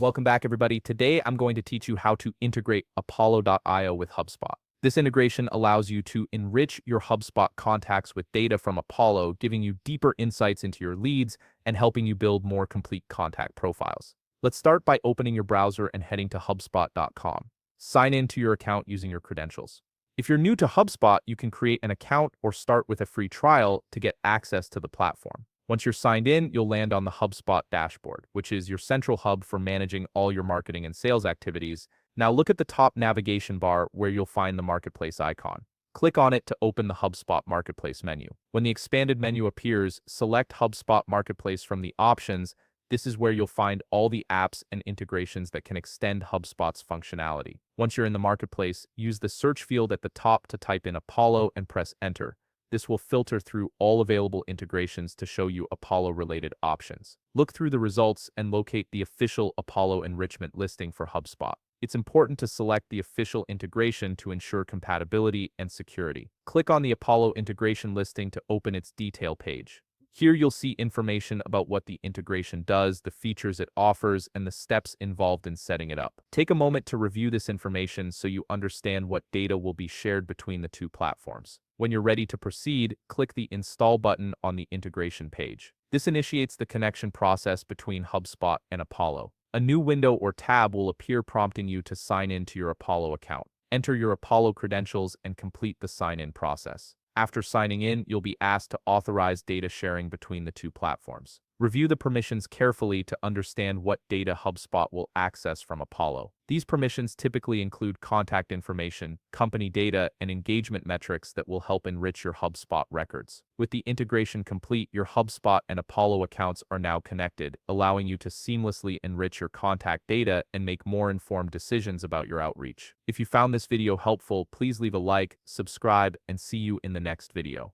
Welcome back, everybody. Today, I'm going to teach you how to integrate Apollo.io with HubSpot. This integration allows you to enrich your HubSpot contacts with data from Apollo, giving you deeper insights into your leads and helping you build more complete contact profiles. Let's start by opening your browser and heading to HubSpot.com. Sign in to your account using your credentials. If you're new to HubSpot, you can create an account or start with a free trial to get access to the platform. Once you're signed in, you'll land on the HubSpot dashboard, which is your central hub for managing all your marketing and sales activities. Now look at the top navigation bar where you'll find the Marketplace icon. Click on it to open the HubSpot Marketplace menu. When the expanded menu appears, select HubSpot Marketplace from the options. This is where you'll find all the apps and integrations that can extend HubSpot's functionality. Once you're in the Marketplace, use the search field at the top to type in Apollo and press Enter. This will filter through all available integrations to show you Apollo-related options. Look through the results and locate the official Apollo enrichment listing for HubSpot. It's important to select the official integration to ensure compatibility and security. Click on the Apollo integration listing to open its detail page. Here you'll see information about what the integration does, the features it offers, and the steps involved in setting it up. Take a moment to review this information so you understand what data will be shared between the two platforms. When you're ready to proceed, click the Install button on the integration page. This initiates the connection process between HubSpot and Apollo. A new window or tab will appear prompting you to sign in to your Apollo account. Enter your Apollo credentials and complete the sign-in process. After signing in, you'll be asked to authorize data sharing between the two platforms. Review the permissions carefully to understand what data HubSpot will access from Apollo. These permissions typically include contact information, company data, and engagement metrics that will help enrich your HubSpot records. With the integration complete, your HubSpot and Apollo accounts are now connected, allowing you to seamlessly enrich your contact data and make more informed decisions about your outreach. If you found this video helpful, please leave a like, subscribe, and see you in the next video.